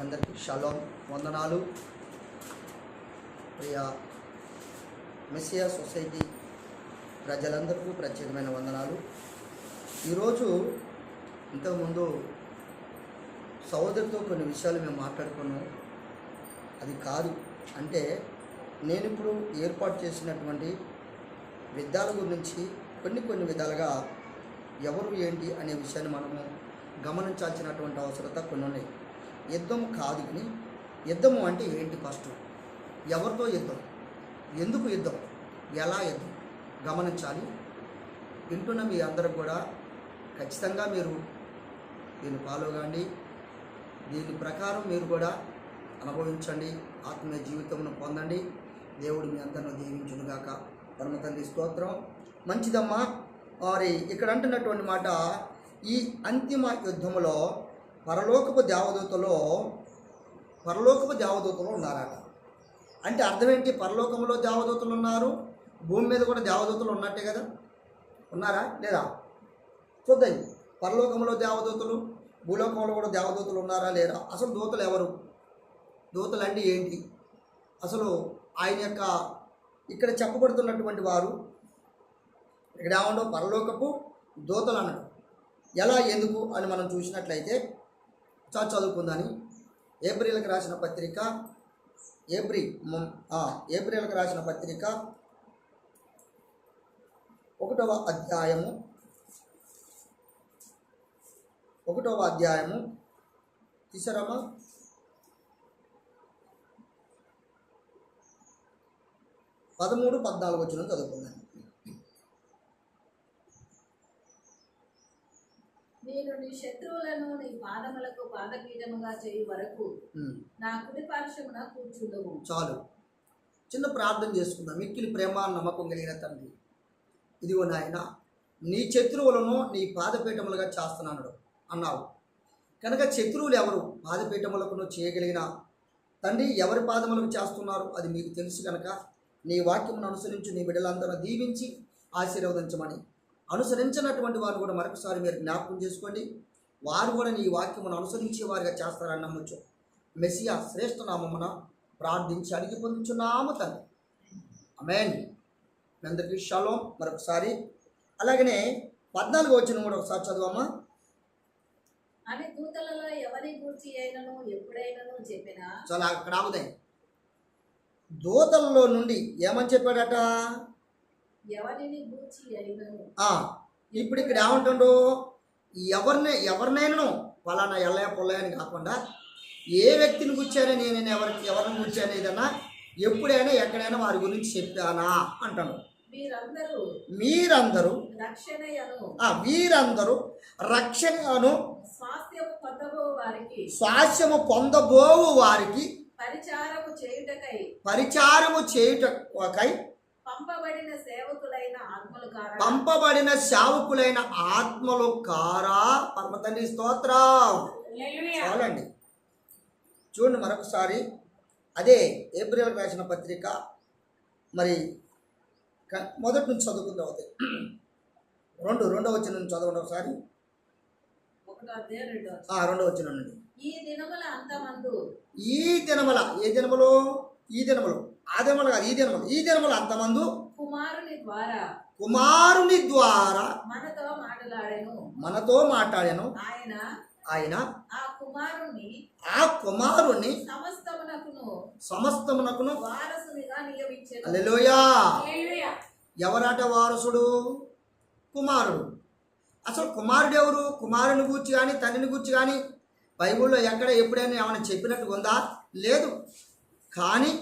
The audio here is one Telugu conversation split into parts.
అందరికీ షలోం వందనాలు. ప్రియ మెస్సియా సొసైటీ ప్రజలందరికీ ప్రత్యేకమైన వందనాలు. ఈరోజు ఇంతకుముందు సహోదరితో కొన్ని విషయాలు మేము మాట్లాడుకున్నాం. అది కాదు అంటే నేను ఇప్పుడు ఏర్పాటు చేసినటువంటి విధాల గురించి కొన్ని విధాలుగా ఎవరు ఏంటి అనే విషయాన్ని మనము గమనించాల్సినటువంటి అవసరత కొన్ని ఉన్నాయి. యుద్ధం కాదు కానీ యుద్ధము అంటే ఏంటి, ఫస్ట్ ఎవరితో యుద్ధం, ఎందుకు యుద్ధం, ఎలా యుద్ధం గమనించాలి. వింటున్న మీ అందరూ కూడా ఖచ్చితంగా మీరు దీన్ని ఫాలో కాండి. దీని ప్రకారం మీరు కూడా అనుభవించండి, ఆత్మీయ జీవితంను పొందండి. దేవుడు మీ అందరిని దీవించునుగాక. పరమ తండ్రి స్తోత్రం. మంచిదమ్మా. మరి ఇక్కడ అంటున్నటువంటి మాట, ఈ అంతిమ యుద్ధములో పరలోకపు దేవదూతలు ఉన్నారట. అంటే అర్థం ఏంటి? పరలోకంలో దేవదూతలు ఉన్నారు, భూమి మీద కూడా దేవదూతలు ఉన్నట్టే కదా. ఉన్నారా లేదా చూద్దాం. పరలోకంలో దేవదూతలు, భూలోకంలో కూడా దేవదూతలు ఉన్నారా లేరా? అసలు దూతలు ఎవరు, దూతలు అంటే ఏంటి, అసలు ఆయన యొక్క ఇక్కడ చెప్పబడుతున్నటువంటి వారు ఇక్కడ ఏమన్నా పరలోకపు దూతలు అన్నాడు. ఎలా, ఎందుకు అని మనం చూసినట్లయితే చదువుకుందని ఏప్రిల్కి రాసిన పత్రిక, ఏప్రిల్కి రాసిన పత్రిక 1వ అధ్యాయము తీసారమ్మా. 13-14 వచ్చిన చదువుకుందాం. నేను నీ శత్రువులను నీ పాదములకు పాదపీఠముగా చేయి వరకు నా కుడి పార్శ్వమున కూర్చుండవు. చాలు, చిన్న ప్రార్థన చేసుకుందాం. మిక్కిలి ప్రేమ నమ్మకం కలిగిన తండ్రి, ఇదిగో నాయన, నీ శత్రువులను నీ పాదపీఠములుగా చేస్తున్నాను అన్నావు కనుక శత్రువులు ఎవరు? పాదపీఠములకు నువ్వు చేయగలిగిన తండ్రి ఎవరి పాదములకు చేస్తున్నారు అది మీకు తెలుసు కనుక నీ వాక్యమును అనుసరించి నీ బిడ్డలందరూ దీవించి ఆశీర్వదించమని, అనుసరించినటువంటి వారు కూడా మరొకసారి మీరు జ్ఞాపకం చేసుకోండి. వారు కూడా నీ వాక్యమును అనుసరించే వారిగా చేస్తారని నమ్మొచ్చు. మెస్సియా శ్రేష్ఠ నామమున ప్రార్థించి అడిగి పొందుచున్నాము తండ్రి, ఆమేన్. మీ అందరికీ షలోం మరొకసారి. అలాగనే 14 వచ్చిన కూడా ఒకసారి చదువమ్మా. అని దూతలలో ఎవరి గూర్చి అయినను ఎప్పుడైనను చెప్పినా. చాలా అక్కడ ఆగుదాయి. దూతలలో నుండి ఏమని చెప్పాడట? ఎవరిని గూర్చి అయినను. ఇప్పుడు ఇక్కడ ఏమంటుండో, ఎవరినైనా పలానా ఎల్లయ్య పొల్లయ్య అని కాకుండా ఏ వ్యక్తిని కూర్చానే నేను ఎవరిని కూర్చాను ఏదన్నా ఎప్పుడైనా ఎక్కడైనా వారి గురించి చెప్పానా అంటాను. వీరందరూ రక్షణను స్వాస్థ్యము పొందబోవు వారికి పరిచారము చేయుటకై పంపబడిన సేవకులైన ఆత్మలు కారా. పరమ తండ్రి స్తోత్రం. చాలండి. చూడండి మరొకసారి అదే ఏప్రిల్ రాసిన పత్రిక, మరి మొదటి నుంచి చదువుకుందాం. అవుతాయి రెండవ వచ్చిన నుంచి చదవండి ఒకసారి. 2వ వచ్చిన నుండి. ఈ దినముల ఏ దినములు? ఈ దినములు ఆ దినములు కాదు, ఈ దినముల అంతమందు కుమారుని ద్వారా మనతో మాట్లాడాను. ఆయన ఆ కుమారుని సమస్తమునకును హల్లెలూయా. ఎవరట వారసుడు? కుమారుడు. అసలు కుమారుడు ఎవరు? కుమారుని గూర్చి కానీ తండ్రిని గూర్చి కానీ బైబిల్లో ఎక్కడ ఎప్పుడైనా ఏమైనా చెప్పినట్టు ఉందా? లేదు. కానీ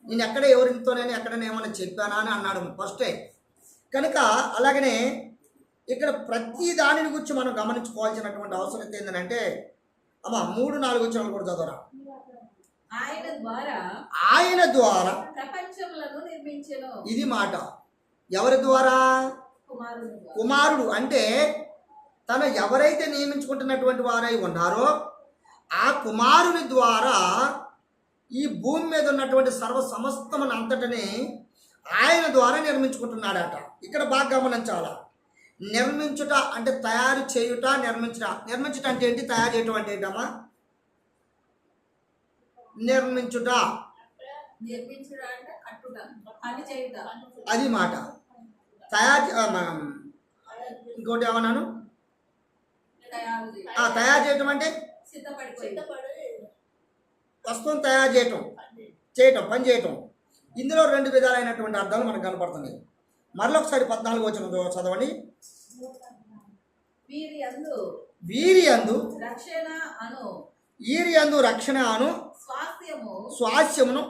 నేను ఎక్కడ ఎవరితోనైనా ఎక్కడైనా ఏమైనా చెప్పానా అని అన్నాడు ఫస్టే. కనుక అలాగనే ఇక్కడ ప్రతి దానిని గురించి మనం గమనించుకోవాల్సినటువంటి అవసరం ఏంటంటే, 3-4 వచ్చిన కూడా చదవరా. ఆయన ద్వారా ప్రపంచములను నిర్మించెను. ఇది మాట. ఎవరి ద్వారా? కుమారుడు. అంటే తను ఎవరైతే నియమించుకుంటున్నటువంటి వారై ఉన్నారో ఆ కుమారుని ద్వారా ఈ భూమి మీద ఉన్నటువంటి సమస్తమును అంతటిని ఆయన ద్వారా నిర్మించుకుంటున్నాడట. ఇక్కడ బాగా గమనించాలా. నిర్మించుట అంటే తయారు చేయుట, నిర్మించుట అంటే ఏంటి? తయారు చేయటం అంటే ఏంటమ్మా? నిర్మించుట. నిర్మించుట అంటే కట్టుట, పని చేయుట. అది మాట. తయారు ఇంకోటి ఏమన్నాను? తయారు చేయటం అంటే వస్తువును తయారు చేయటం, పని చేయటం. ఇందులో 2 విధాలైనటువంటి అర్థాలు మనకు కనపడుతున్నాయి. మరొకసారి 14వ వచనం చదవండి. వీరియందు రక్షణ అను స్వాస్థ్యమును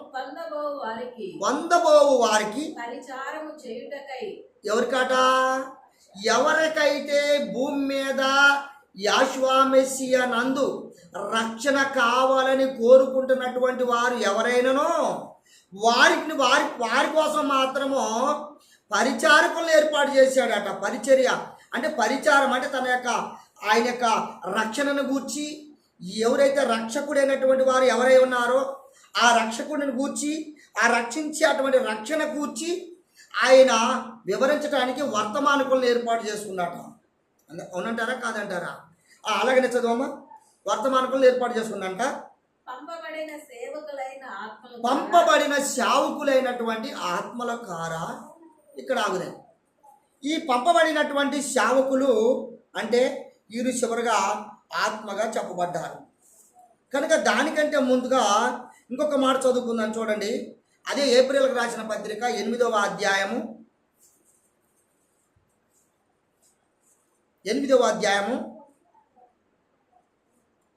పొందబోవు వారికి పరిచారము చేయుటకై. ఎవరికట? ఎవరికైతే భూమి మీద యెహోవా మెస్సియా నందు రక్షణ కావాలని కోరుకుంటున్నటువంటి వారు ఎవరైనానో వారి కోసం మాత్రము పరిచారకులను ఏర్పాటు చేశాడట. పరిచర్య అంటే పరిచారం అంటే ఆయన యొక్క రక్షణను గూర్చి, ఎవరైతే రక్షకుడైనటువంటి వారు ఎవరై ఉన్నారో ఆ రక్షకుడిని గూర్చి, ఆ రక్షించేటువంటి రక్షణ గూర్చి ఆయన వివరించడానికి వర్తమానికులను ఏర్పాటు చేసుకున్నాట. అవునంటారా కాదంటారా? అలాగనే చదువమ్మా. వర్తమానికులను ఏర్పాటు చేసుకున్నంట. పంపబడిన సేవకులైనటువంటి ఆత్మల కారా. ఇక్కడ ఆగుదే. ఈ పంపబడినటువంటి సేవకులు అంటే వీరు చివరిగా ఆత్మగా చెప్పబడ్డారు. కనుక దానికంటే ముందుగా ఇంకొక మాట చదువుకుందాం చూడండి. అదే ఏప్రిల్కి రాసిన పత్రిక 8వ అధ్యాయము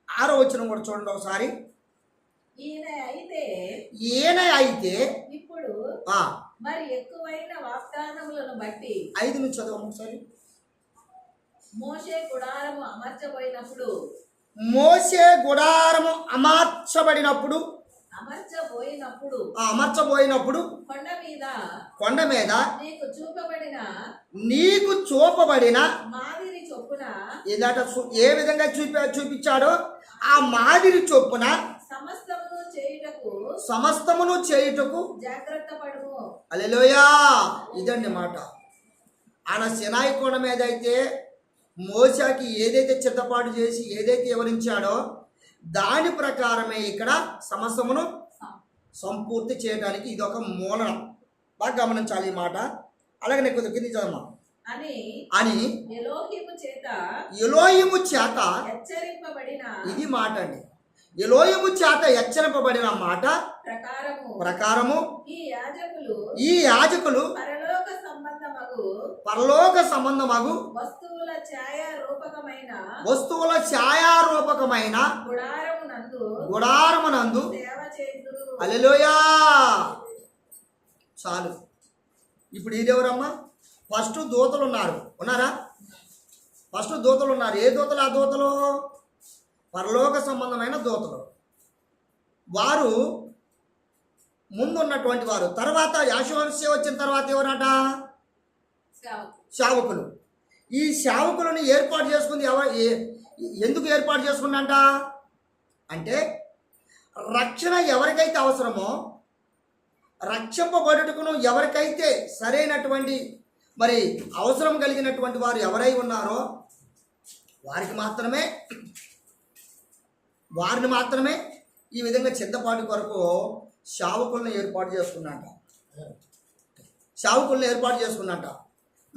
6వ వచనం కూడా చూడండి ఒకసారి. ఈయన అయితే ఇప్పుడు మరి ఎక్కువైన వాగ్దానములను బట్టి 5 నుంచి చదవము ఒకసారి. మోషే గుడారము అమర్చబోయినప్పుడు కొండ మీద నీకు చూపబడిన మాదిరి చొప్పున ఏ విధంగా చూపించాడో ఆ మాదిరి చొప్పున సమస్తమును చేయుటకు జాగ్రత్త పడుము. హల్లెలూయా. ఇదండి మాట. ఆయన సినాయి కొండ మీద అయితే మోషేకి ఏదైతే చిత్తపాటు చేసి ఏదైతే వివరించాడో దాని ప్రకారమే ఇక్కడ సమస్తమును సంపూర్తి చేయడానికి ఇది ఒక మూలం. బాగా గమనించాలి ఈ మాట. అలాగే నేను కొద్దిగా కింది చదమ్మా. అని ఎలోహిము చేత హెచ్చరింపబడిన, ఇది మాట అండి, ఎలోహిము చేత హెచ్చరింపబడిన మాట ప్రకారము ఈ యాజకులు పరలోక సంబంధమగు వస్తువుల ఛాయారూపకమైన గుడారమునందు. హల్లెలూయా. చాలు. ఇప్పుడు ఇదెవరమ్మా? ఫస్ట్ దూతలు ఉన్నారా? ఫస్ట్ దూతలు ఉన్నారు. ఏ దూతలు? ఆ దూతలు పరలోక సంబంధమైన దూతలు. వారు ముందున్నటువంటి వారు. తర్వాత యెహోవా వచ్చిన తర్వాత ఎవరట? సేవకులు. ఈ సేవకులను ఏర్పాటు చేసుకుంది ఎందుకు ఏర్పాటు చేసుకుందంట అంటే రక్షణ ఎవరికైతే అవసరమో, రక్షింపబడుటకును ఎవరికైతే సరైనటువంటి మరి అవసరం కలిగినటువంటి వారు ఎవరై ఉన్నారో వారిని మాత్రమే ఈ విధంగా సిద్ధపాటు కొరకు సేవకులను ఏర్పాటు చేసుకున్నట్ట.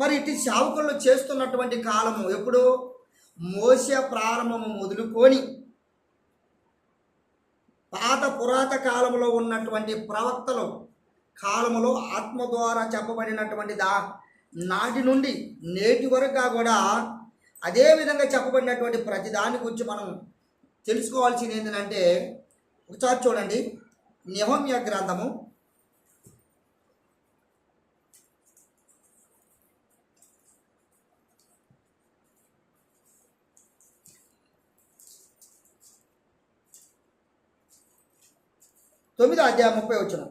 మరి ఇటు సేవకులను చేస్తున్నటువంటి కాలము ఎప్పుడు? మోషే ప్రారంభము మొదలుకొని పురాత కాలంలో ఉన్నటువంటి ప్రవక్తలు కాలములో ఆత్మ ద్వారా చెప్పబడినటువంటి నాటి నుండి నేటి వరకు కూడా అదే విధంగా చెప్పబడినటువంటి ప్రతి దాని గురించి మనం తెలుసుకోవాల్సింది ఏంటంటే, ఒకసారి చూడండి నెహెమ్యా గ్రంథము 9వ అధ్యాయం 30వ వచనం.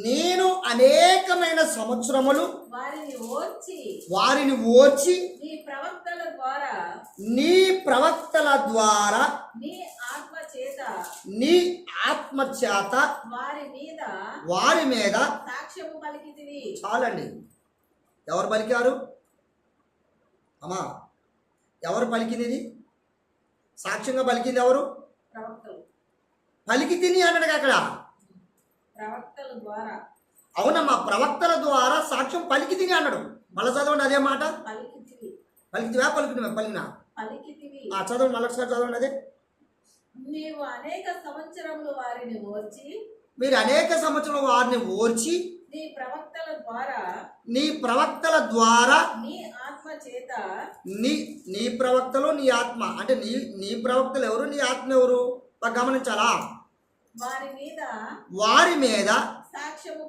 నేను అనేకమైన సంవత్సరములు వారిని ఓర్చి నీ ప్రవక్తల ద్వారా చేత నీ ఆత్మ చేత వారి మీద సాక్ష్యము పలికితివి. చాలండి. ఎవరు పలికారు అమ్మా? ఎవరు పలికినది? సాక్ష్యంగా పలికింది ఎవరు? ప్రవక్తలు. పలికి తిని అన్నాడు అక్కడ. ప్రవక్తల ద్వారా. అవునమ్మా, ప్రవక్తల ద్వారా సాక్ష్యం పలికి తిని అన్నాడు. మళ్ళీ చదవండి అదే మాట. పలికితివి. పలికితివా పలికినవా? పలికినా. పలికితివి. చదవండి, మళ్ళొకసారి చదవండి అదే. నీవు అనేక సంవత్సరములు వారిని ఓర్చి, మీరు అనేక సంవత్సరాలు వారిని ఓర్చి నీ ప్రవక్తల ద్వారా నీ ఆత్మ చేత నీ ప్రవక్తలు నీ ఆత్మ అంటే నీ ప్రవక్తలు ఎవరు, నీ ఆత్మ ఎవరు గమనించాలా? వారి మీద సాక్ష్యము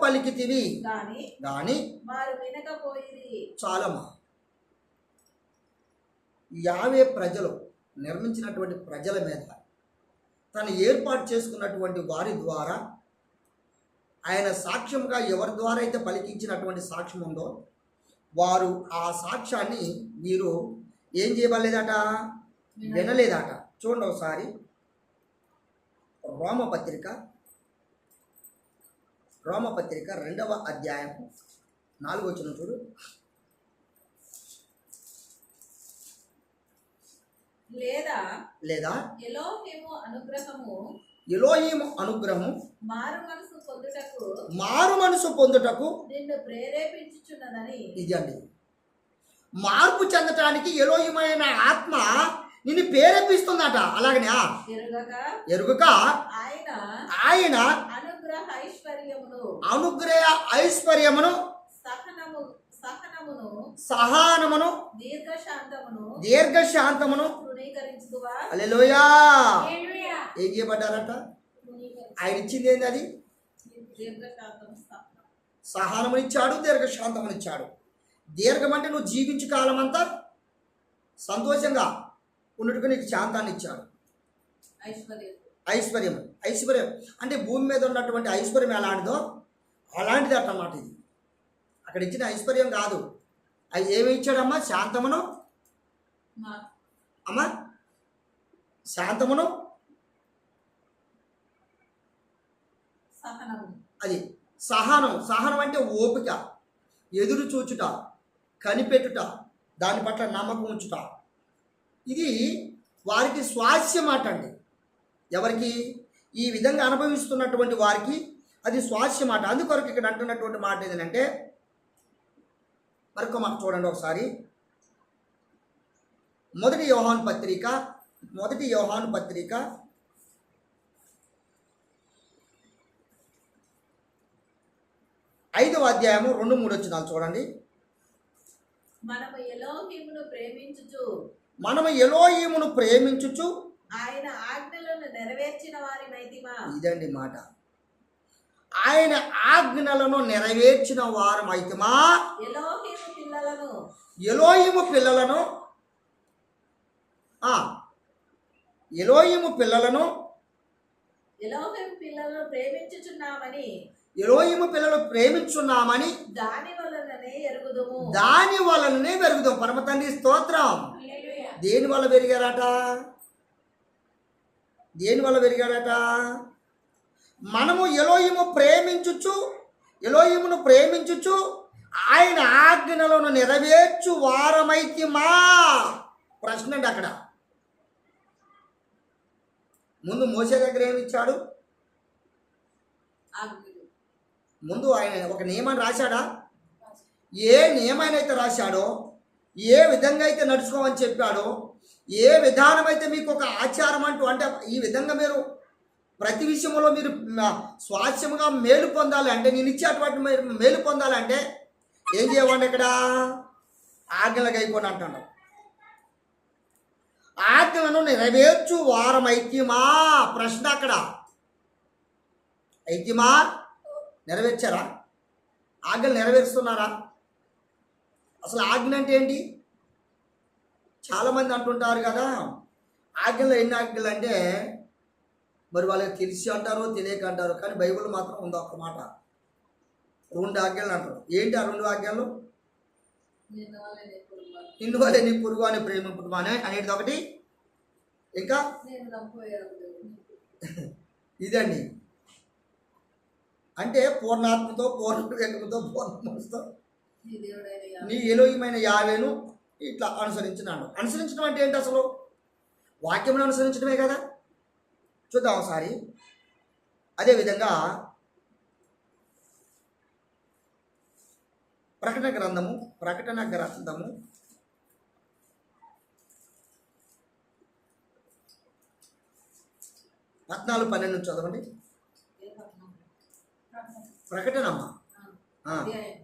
పలికితివి గాని వారు వినకపోయిరి. చాలమ్మా. యావే ప్రజలు నిర్మించినటువంటి ప్రజల మీద తను ఏర్పాటు చేసుకున్నటువంటి వారి ద్వారా ఆయన సాక్ష్యంగా ఎవరి ద్వారా అయితే పలికించినటువంటి సాక్ష్యం ఉందో వారు ఆ సాక్ష్యాన్ని మీరు ఏం చేయబడలేదట? వినలేదట. చూడండి ఒకసారి రోమపత్రిక 2వ అధ్యాయం 4వ వచనం చూడు. లేదా ఎలోహీము అనుగ్రహము మారు మనసు పొందుటకు నిన్ను ప్రేరేపించుచున్నదని. ఇదండి, మార్పు చెందటానికి ఎలోహిమైన ఆత్మ నిన్ను ప్రేరేపిస్తుందట. అలాగనే ఎరుగక ఆయన అనుగ్రహ ఐశ్వర్యమును సహనమును దీర్ఘశాంతమును హల్లెలూయా ఏం చేయబడ్డారట? ఆయన ఇచ్చింది ఏంది? అది సహనమునిచ్చాడు, దీర్ఘశాంతమునిచ్చాడు. దీర్ఘం అంటే నువ్వు జీవించు కాలం అంతా సంతోషంగా ఉన్నట్టుగా నీకు శాంతాన్ని ఇచ్చాడు. ఐశ్వర్యం అంటే భూమి మీద ఉన్నటువంటి ఐశ్వర్యం ఎలాంటిదో అలాంటిది అన్నమాట. ఇది అక్కడ ఇచ్చిన ఐశ్వర్యం కాదు. అది ఏమి ఇచ్చాడమ్మా? శాంతమును అమ్మా, శాంతమును, అది సహనం అంటే ఓపిక, ఎదురు చూచుట, కనిపెట్టుట, దాని పట్ల నమ్మకం ఉంచుట. ఇది వారికి స్వాస్యం మాట అండి. ఎవరికి? ఈ విధంగా అనుభవిస్తున్నటువంటి వారికి అది స్వాస్యం మాట. అందుకొరకు ఇక్కడ అంటున్నటువంటి మాట ఏంటంటే, మరొక మాట చూడండి ఒకసారి. మొదటి యోహాను పత్రిక 5వ అధ్యాయము 2-3 వచనాలు చూడండి. మనము ఎలోహీమును ప్రేమించుచు ఆయన ఆజ్ఞలను నెరవేర్చిన వారిమైతిమా. ఇదండి మాట. ఆయన ఆజ్ఞలను నెరవేర్చిన వారమైతిమా. ఎలోహీము పిల్లలను ఎలోహీము పిల్లలు ప్రేమించున్నామని దాని వలననే పెరుగుదాం. పరమ తండ్రి స్తోత్రం. దేని వల్ల పెరిగారట? మనము ఎలోహీమును ప్రేమించుచు ఆయన ఆజ్ఞలను నెరవేర్చు వారమైతిమా. ప్రశ్న అండి అక్కడ. ముందు మోసే దగ్గర ఏమి ఇచ్చాడు? ముందు ఆయన ఒక నియమాన్ని రాశాడా? ఏ నియమాన్ని అయితే రాశాడో, ఏ విధంగా అయితే నడుచుకోమని చెప్పాడో, ఏ విధానం అయితే మీకు ఒక ఆచారం అంటూ అంటే ఈ విధంగా మీరు ప్రతి విషయంలో మీరు స్వాస్థ్యముగా మేలు పొందాలి అంటే, నేను ఇచ్చేటువంటి మేలు పొందాలంటే ఏం చేయవండి? ఇక్కడ ఆజ్ఞలకు అయిపోయి అంటున్నాడు. ఆజ్ఞలను నెరవేర్చు వారమైతిమా. ప్రశ్న అక్కడ. అయితిమా? నెరవేర్చారా? ఆజ్ఞలు నెరవేరుస్తున్నారా? అసలు ఆజ్ఞ అంటే ఏంటి? చాలామంది అంటుంటారు కదా, ఆజ్ఞలు ఎన్ని ఆజ్ఞలు అంటే మరి వాళ్ళకి తెలిసి అంటారో తెలియక అంటారు. కానీ బైబిల్ మాత్రం ఉంది ఒక్క మాట, 2 ఆజ్ఞలు అంటారు. ఏంటి ఆ 2 ఆజ్ఞలు? నిన్ను వలె నీ పొరుగు అని ప్రేమింపుడు అనేటిది ఒకటి, ఇంకా నేను నమ్మపోయాను. ఇదండి. అంటే పూర్ణాత్మతో, పూర్ణ వివేకంతో, పూర్ణ మనసుతో నీ దేవుడైన యెహోవా. నీ ఎలోహిమైన యావేను ఇట్లా అనుసరించినాడు. అనుసరించడం అంటే ఏంటి అసలు? వాక్యమును అనుసరించడమే కదా. చూద్దాం ఒకసారి. అదేవిధంగా ప్రకటన గ్రంథము 14:12 చదవండి. ఏ పట్టణం? ప్రకటనమ్మ అధ్యాయం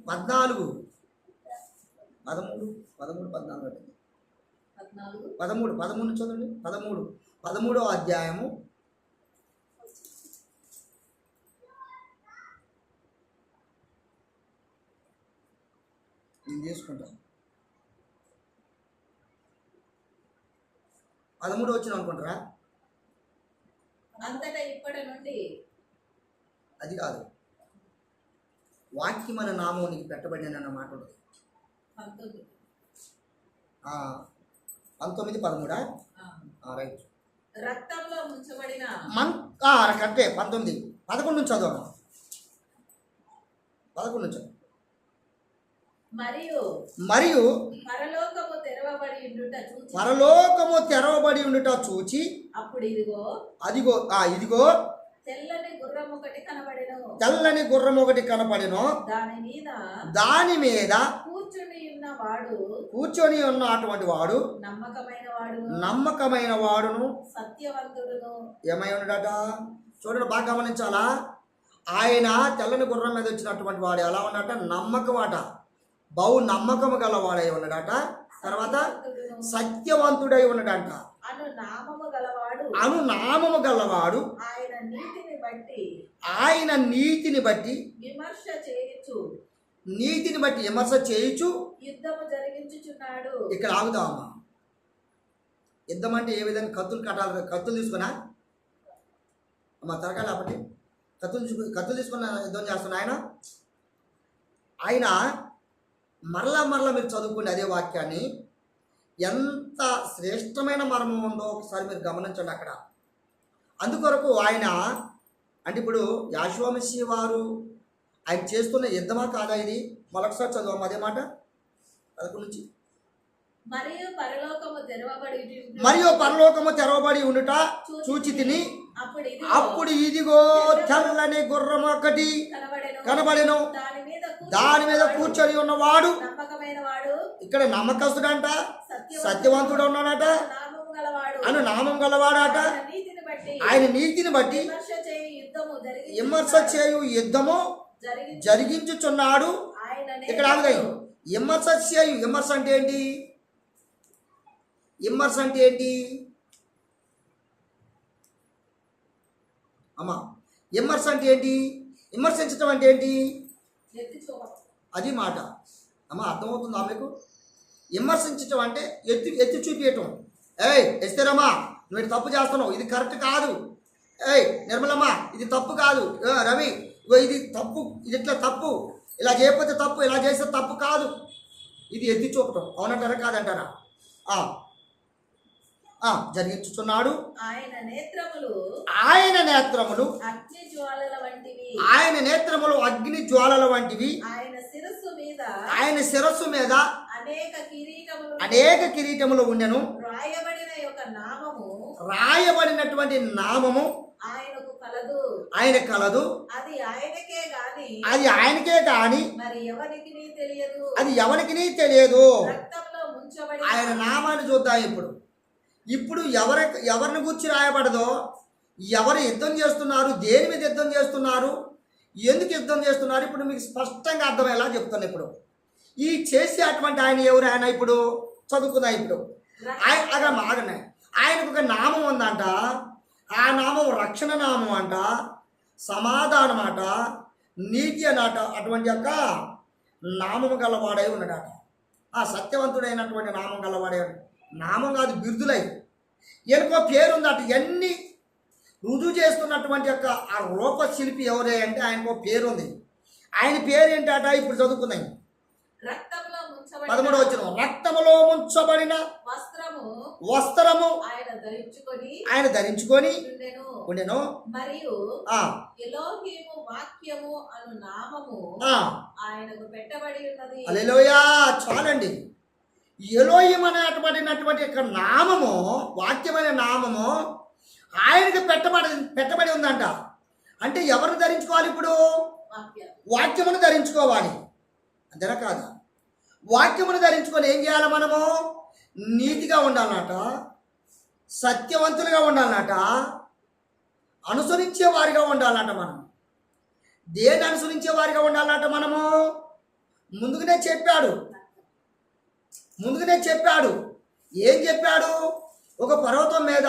14, 13, 14 13 చదవండి. 13వ అధ్యాయము 13 తీసుకుంటాం. 13 వచ్చిన అనుకుంటారా? అంతటా ఇప్పటి నుండి అది కాదు. వాక్యమైన నామం నీకు పెట్టబడిన అన్న మాట ఉంటుంది. 19. 19, 13 రైట్. రక్తంలో ముంచబడిన కరెక్టే. 19, 11 నుంచి చదవను. 11 నుంచి. మరియు పరలోకము తెరవబడి ఉండుట చూచి అప్పుడు ఇదిగో తెల్లని గుర్రం ఒకటి కనపడెను. దాని మీద కూర్చొని ఉన్న అటువంటి వాడు నమ్మకమైన వాడును సత్యవంతుడును ఏమై ఉన్నాడట. చూడండి, బాగా గమనించాలా. ఆయన తెల్లని గుర్రం మీద వచ్చినటువంటి వాడు ఎలా ఉన్నాడట? నమ్మకమాట. బహు నమ్మకము గలవాడై ఉన్నాడట. తర్వాత సత్యవంతుడై ఉన్నాడంట. అను నామము గలవాడు ఆయన నీతిని బట్టి విమర్శ చేయుచు యుద్ధము జరిగించుచున్నాడు. ఇక్కడ ఆగుదామా. యుద్ధం అంటే ఏ విధంగా? కత్తులు తీసుకున్నా అమ్మ తరకాలి కాబట్టి కత్తులు తీసుకున్న యుద్ధం చేస్తున్నా ఆయన మరలా మీరు చదువుకోండి అదే వాక్యాన్ని. ఎంత శ్రేష్టమైన మర్మం ఉందో ఒకసారి మీరు గమనించండి అక్కడ. అందుకొరకు ఆయన అంటే ఇప్పుడు యెహోవా మెస్సీయా వారు ఆయన చేస్తున్న యుద్ధమా కాదా ఇది? మరొకసారి చదువు అదే మాట 11 నుంచి. మరియు పరలోకము తెరవబడి ఉండుట చూచి తిని అప్పుడు ఇదిగో తెల్లని గుర్రం ఒకటి కనబడెను. దాని మీద కూర్చొని ఉన్నవాడు ఇక్కడ నమ్మకస్తుడంట, సత్యవంతుడు ఉన్నాడట, అను నామం గలవాడట. ఆయన నీతిని బట్టి విమర్శ చేయు యుద్ధము జరిగించుచున్నాడు. ఇక్కడ విమర్శ అంటే ఏంటి? విమర్శ అంటే ఏంటి అమ్మా? విమర్శ అంటే ఏంటి? విమర్శించడం అంటే ఏంటి? అది మాట అమ్మ, అర్థమవుతుందా మీకు? విమర్శించటం అంటే ఎత్తి చూపించటం. ఎస్తేరమ్మా నువ్వు ఇది తప్పు చేస్తున్నావు, ఇది కరెక్ట్ కాదు. నిర్మలమ్మ ఇది తప్పు కాదు. రవి ఇది తప్పు, ఇది ఇట్లా తప్పు, ఇలా చేయకపోతే తప్పు, ఇలా చేస్తే తప్పు కాదు. ఇది ఎత్తి చూపటం. అవునంటారా కాదంటారా? జరిగించుచున్నాడు. ఆయన నేత్రములు అగ్ని జ్వాలల వంటివి. ఆయన శిరస్సు మీద అనేక కిరీటములు ఉండెను. రాయబడినటువంటి నామము ఆయన కలదు. అది ఆయనకే గాని అది ఎవరికి తెలియదు. ఆయన నామాన్ని చూద్దాం. ఇప్పుడు ఎవరిని గురించి రాయబడదో, ఎవరు యుద్ధం చేస్తున్నారు, దేని మీద యుద్ధం చేస్తున్నారు, ఎందుకు యుద్ధం చేస్తున్నారు, ఇప్పుడు మీకు స్పష్టంగా అర్థమయ్యేలా చెప్తాను. ఇప్పుడు ఈ చేసేటువంటి ఆయన ఎవరు? ఆయన ఇప్పుడు చదువుకుందా. ఇప్పుడు ఆయనకు ఒక నామం ఉందంట. ఆ నామం రక్షణ నామం అంట, సమాధానం అట, నీతి అన్నట. అటువంటి యొక్క నామము గలవాడై ఉన్నాడట. ఆ సత్యవంతుడైనటువంటి నామం గలవాడే. నామం కాదు, బిరుదులై ఎనుకో పేరుందట. ఇవన్నీ రుజువు చేస్తున్నటువంటి యొక్క ఆ రూపశిల్పి ఎవరే అంటే ఆయనకు పేరుంది. ఆయన పేరు ఏంటట? ఇప్పుడు చదువుకున్నాయి. 13వ వచనం. రక్తములో ముంచబడిన వస్త్రము ఆయన ధరించుకొని ఉండెను. మరియు ఎలోహీము వాక్యము అను నామము ఆయనకు పెట్టబడి ఉన్నది. హల్లెలూయా. చాలండి. ఎలోహిం అనేటటువంటి యొక్క నామము, వాక్యమైన నామము ఆయనకు పెట్టబడి ఉందంట. అంటే ఎవరిని ధరించుకోవాలి? ఇప్పుడు వాక్యమును ధరించుకోవాలి. అంతేనా కాదా? వాక్యమును ధరించుకొని ఏం చేయాలి? మనము నీతిగా ఉండాలన్నట, సత్యవంతులుగా ఉండాలన్నట, అనుసరించే వారిగా ఉండాలన్నట. మనం దేని అనుసరించే వారిగా ఉండాలన్నట? మనము ముందుగానే చెప్పాడు. ఏం చెప్పాడు? ఒక పర్వతం మీద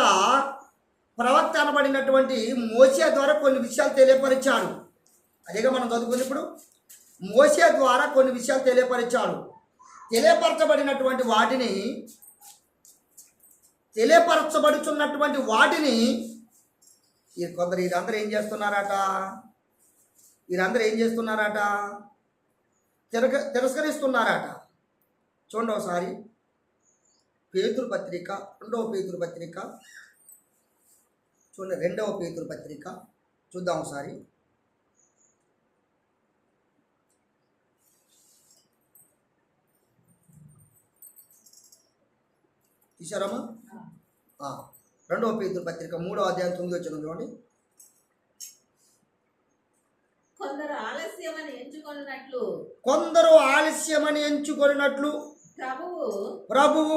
ప్రవక్త అనబడినటువంటి మోషే ద్వారా కొన్ని విషయాలు తెలియపరిచాడు. అదేగా మనం చదువుకుని ఇప్పుడు మోషే ద్వారా కొన్ని విషయాలు తెలియపరిచాడు. తెలియపరచబడుచున్నటువంటి వాటిని కొందరు వీరందరూ ఏం చేస్తున్నారట? తిరస్కరిస్తున్నారట. చూడండి ఒకసారి పేతురు పత్రిక, 2వ పేతురు పత్రిక చూడండి. 2వ పేతురు పత్రిక చూద్దాం ఒకసారి. తీశారమ్మా? 2వ పేతురు పత్రిక 3వ అధ్యాయం 9వ వచనం చూడండి. కొందరు ఆలస్యమని ఎంచుకొనినట్లు ప్రభువు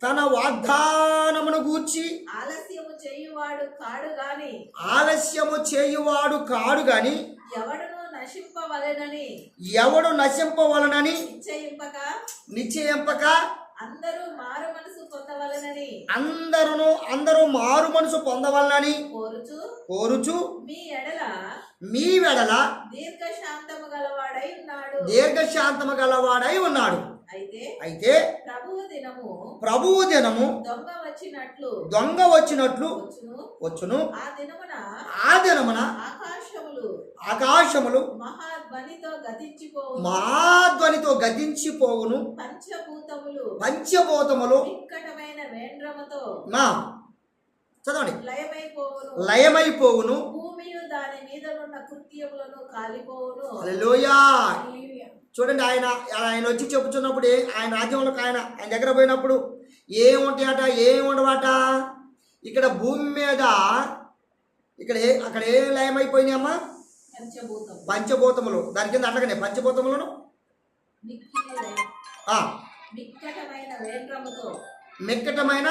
తన వాగ్దానమును గూర్చి ఆలస్యము చేయువాడు కాడు గాని ఎవడు నశింపవలనని నిశ్చయింపక అందరూ మారు మనసు పొందవలనని కోరుచు మీ వెడల దీర్ఘశాంతము గలవాడై ఉన్నాడు. అయితే ప్రభువు దినము దొంగ వచ్చినట్లు వచ్చును. ఆ దినమున ఆకాశములు మహాధ్వనితో గతించిపోవును. పంచభూతములు చదవండి లయమైపోవును. హల్లెలూయా. చూడండి, ఆయన వచ్చి చెప్పుచున్నప్పుడు ఆయన రాజ్యంలోకి ఆయన దగ్గర పోయినప్పుడు ఏముంటాయట, ఏమి ఉండవట? ఇక్కడ భూమి మీద అక్కడ ఏం లయమైపోయినాయి అమ్మా? పంచభూతములు. దాని కింద అట్లాగనే పంచభూతములను మిక్కటమైన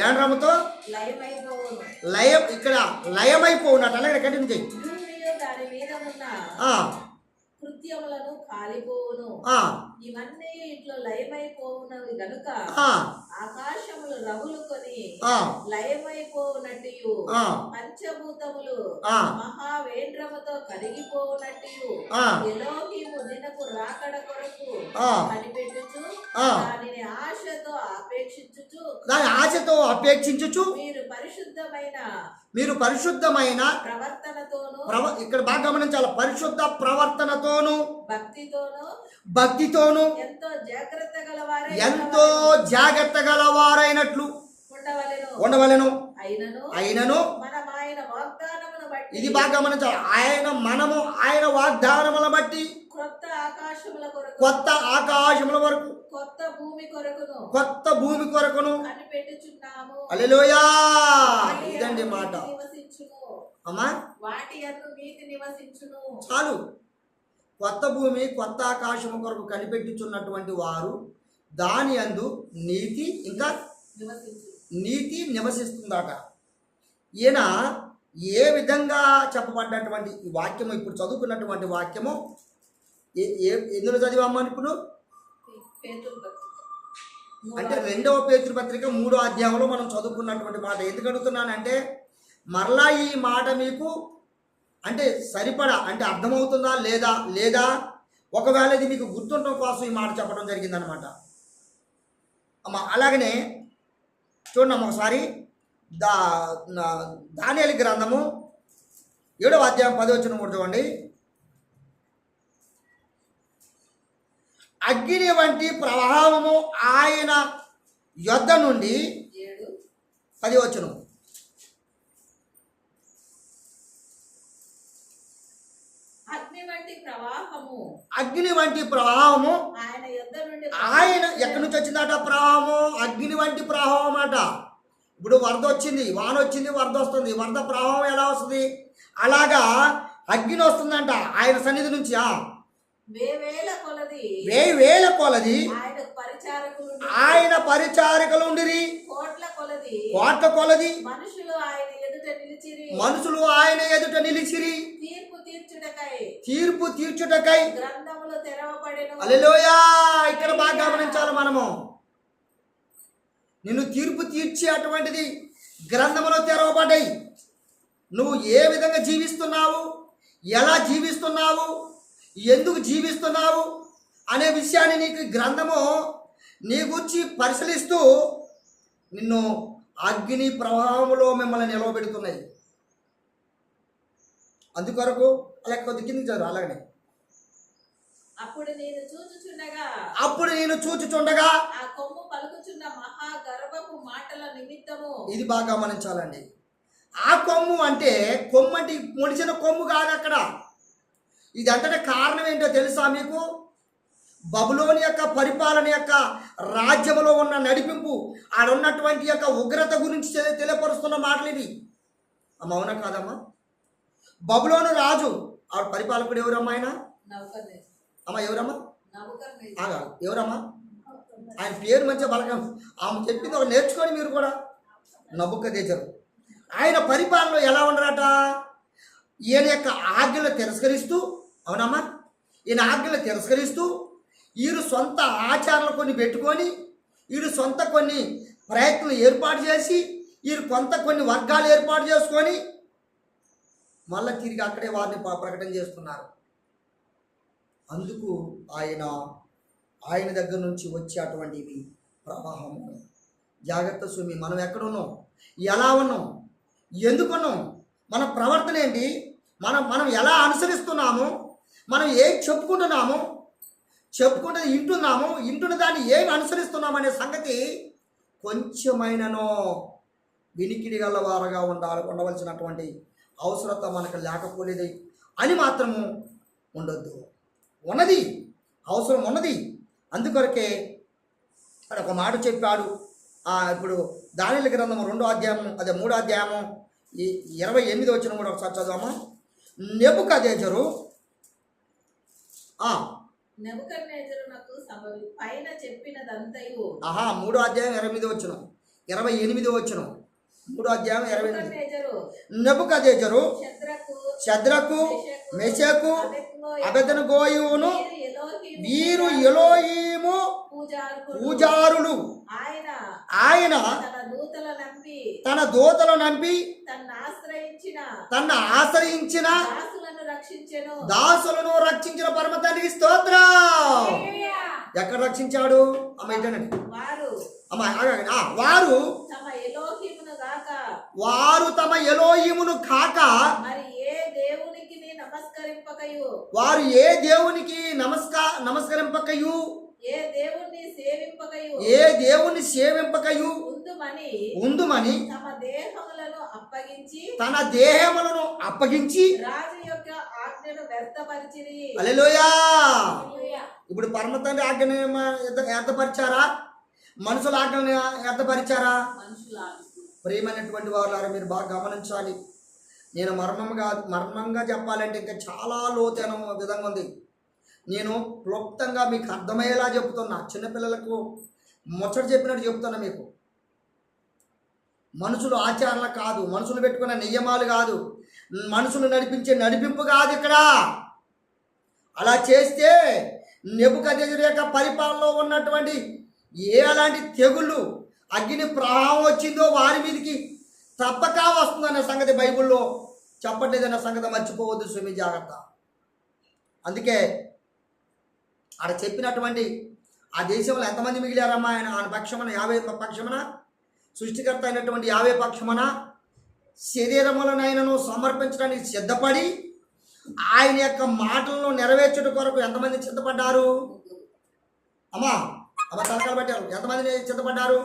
ఏండ్రముతో ఇక్కడ లయమైపోవునట్టు. అలాగే కంటిన్యూ చేయి. కృత్యములను కాలిపోవును. ఇవన్నీ ఇట్లా లయమైపోవునవి గనుక ఆకాశములు రగులుకొని లయమైపోవునట్టు పంచభూతములు మహావేంద్రముతో కరిగిపోవునట్టు ఎలోహీము దినపు రాకడ కొరకు కనిపెట్టుచు దానిని ఆశతో అపేక్షించుచు మీరు పరిశుద్ధమైన ప్రవర్తనతోను, ఇక్కడ బాగా గమనించాలి, పరిశుద్ధ ప్రవర్తనతోను భక్తితోను ఎంతో జాగ్రత్త గలవారైనట్లు ఉండవలెను. అయినను ఇది బాగా గమనించాలి. ఆయన వాగ్దానముల బట్టి కొత్త ఆకాశముల వరకు కొత్త భూమి కొరకును హల్లెలూయా. ఇదండి మాట అమ్మా. చాలు. కొత్త భూమి కొత్త ఆకాశము కొరకు కనిపెట్టుచున్నటువంటి వారు దాని యందు నీతి నివసిస్తుందట. ఈయన ఏ విధంగా చెప్పబడ్డటువంటి ఈ వాక్యము, ఇప్పుడు చదువుకున్నటువంటి వాక్యము ఎందులో చదివామా? ఇప్పుడు అంటే 2వ పేతురు పత్రిక 3వ అధ్యాయంలో మనం చదువుకున్నటువంటి మాట. ఎందుకు అడుగుతున్నానంటే మరలా ఈ మాట మీకు అంటే సరిపడా అంటే అర్థమవుతుందా లేదా ఒకవేళ ఇది మీకు గుర్తుండటం కోసం ఈ మాట చెప్పడం జరిగిందనమాట అమ్మ. అలాగనే చూడండి ఒకసారి దానియేలు గ్రంథము 7వ అధ్యాయం 10వ వచనం కూడా చూడండి. అగ్ని వంటి ప్రవాహము ఆయన యొద్ద నుండి 10 వచనం. అగ్ని వంటి ప్రవాహము అగ్ని వంటి ప్రవాహము ఆయన యొద్ద నుండి ఆయన ఎక్కడి నుంచి వచ్చిందట ప్రవాహము? అగ్ని వంటి ప్రవాహం అట. ఇప్పుడు వరద వచ్చింది, వాన వచ్చింది, వరద వస్తుంది. వరద ప్రవాహం ఎలా వస్తుంది? అలాగా అగ్ని వస్తుందంట ఆయన సన్నిధి నుంచి. వేవేల కొలది వేల కొలది ఆయన పరిచారకులు ఉండిరి. కోట్ల కొలది మనుషులు ఆయన ఎదుట నిలిచిరి. తీర్పు తీర్చుటకై గ్రంథములు తెరవబడెను. హల్లెలూయా. ఇక్కడ బాగా గమనించాలి మనము. నిన్ను తీర్పు తీర్చే అటువంటిది గ్రంథములో తెరవబడ్డాయి. నువ్వు ఏ విధంగా జీవిస్తున్నావు, ఎలా జీవిస్తున్నావు, ఎందుకు జీవిస్తున్నావు అనే విషయాన్ని నీకు గ్రంథము నీ గురించి పరిశీలిస్తూ నిన్ను అగ్ని ప్రవాహంలో మిమ్మల్ని నిలవబెడుతున్నాయి. అందుకొరకు అలా కొద్ది కిందికి చదువు. అలాగనే అప్పుడు నేను చూచుచుండగా ఆ కొమ్ము పలుకుచున్న మహా గర్వపు మాటల నిమిత్తము. ఇది బాగా గమనించాలండి. ఆ కొమ్ము అంటే మొలిచిన కొమ్ము కాదు అక్కడ. ఇది అంటే కారణం ఏంటో తెలుసా మీకు? బబులోని యొక్క పరిపాలన యొక్క రాజ్యంలో ఉన్న నడిపింపు, ఆడున్నటువంటి యొక్క ఉగ్రత గురించి తెలియపరుస్తున్న మాటలు ఇవి. అమ్మ అవునా కాదమ్మా? బబులోను రాజు ఆవిడ పరిపాలకుడు ఎవరమ్మా? ఆయన అమ్మ ఎవరమ్మా? ఎవరమ్మా? ఆయన పేరు మంచిగా బలగం. ఆమె చెప్పింది ఒక నేర్చుకొని మీరు కూడా. నబుకద్నెజరు. ఆయన పరిపాలనలో ఎలా ఉండరట? ఈయన యొక్క ఆజ్ఞలు తిరస్కరిస్తూ, అవునమ్మా, ఈయన ఆజ్ఞలు తిరస్కరిస్తూ వీరు సొంత ఆచారాలు కొన్ని పెట్టుకొని, వీరు సొంత కొన్ని ప్రయత్నాలు ఏర్పాటు చేసి, వీరు కొన్ని వర్గాలు ఏర్పాటు చేసుకొని మళ్ళీ తిరిగి అక్కడే వారిని ప్రకటన చేస్తున్నారు. అందుకు ఆయన దగ్గర నుంచి వచ్చే అటువంటివి ప్రవాహము. జాగ్రత్త సుమి. మనం ఎక్కడున్నాం, ఎలా ఉన్నాం, ఎందుకున్నాం, మన ప్రవర్తన ఏంటి, మనం ఎలా అనుసరిస్తున్నాము, మనం ఏం చెప్పుకుంటున్నాము, చెప్పుకుంటుంది ఇంటున్న దాన్ని ఏమి అనుసరిస్తున్నాము అనే సంగతి కొంచెమైనను వినికిడి గలవారుగా ఉండవలసినటువంటి అవసరత మనకు లేకపోలేదు అని మాత్రము ఉండొద్దు. ఉన్నది, అవసరం ఉన్నది. అందుకొరకే అక్కడ ఒక మాట చెప్పాడు. ఇప్పుడు దానియేలు గ్రంథము 2వ అధ్యాయము, అదే 3వ అధ్యాయము 28వ వచనం కూడా ఒకసారి చదవమా. నెబుకద్నెజరు పైన చెప్పినదంతయు 3వ అధ్యాయం 28వ వచనం, 28వ వచనం, 3వ అధ్యాయం 28. నెబుకద్నెజరు షద్రకు మెషకు అబేద్నెగోయును వీరు ఎలోహీము పూజారులు. ఆయన తన దూతలు నంపి తన ఆశ్రయించిన దాసులను రక్షించిన పరమ తండ్రికి స్తోత్రం. ఎక్కడ రక్షించాడు? అమ్మ ఏంటండి అమ్మ వారు తమ ఎలోహిమును కాక వారు ఏ దేవునికి నమస్కరింపకయు ఏ దేవుని సేవింపకయు ఉందుమని తన దేహములను అప్పగించి హల్లెలూయా. ఇప్పుడు పరమ తండ్రి ఆజ్ఞను వ్యర్థపరిచారా? మనుషుల ఆజ్ఞను వ్యర్థపరిచారా? ప్రియమైనటువంటి వారు మీరు బాగా గమనించాలి. నేను మర్మంగా చెప్పాలంటే ఇంకా చాలా లోతైన విధంగా ఉంది. నేను క్లుప్తంగా మీకు అర్థమయ్యేలా చెప్తున్నా. చిన్నపిల్లలకు ముచ్చట చెప్పినట్టు చెప్తున్నా మీకు. మనుషులు ఆచారాలు కాదు, మనుషులు పెట్టుకున్న నియమాలు కాదు, మనుషులు నడిపించే నడిపింపు కాదు ఇక్కడ. అలా చేస్తే నెబుకద్నెజరు యొక్క పరిపాలనలో ఉన్నటువంటి అలాంటి తెగుళ్ళు, అగ్ని ప్రవాహం వచ్చిందో వారి మీదకి తప్పక వస్తుందన్న సంగతి బైబిల్లో చెప్పట్లేదన్న సంగతి మర్చిపోవద్దు స్వామి, జాగ్రత్త. అందుకే ఆడ చెప్పినటువంటి ఆ దేశంలో ఎంతమంది మిగిలారమ్మా? ఆయన పక్షమున 50 పక్షమున, సృష్టికర్త అయినటువంటి 50 పక్షమున శరీరములనైనను సమర్పించడానికి సిద్ధపడి ఆయన యొక్క మాటలను నెరవేర్చుట కొరకు ఎంతమంది సిద్ధపడ్డారు? అమ్మా అమ్మ తలకాలు పట్టారు. ఎంతమంది చింతపడ్డారు?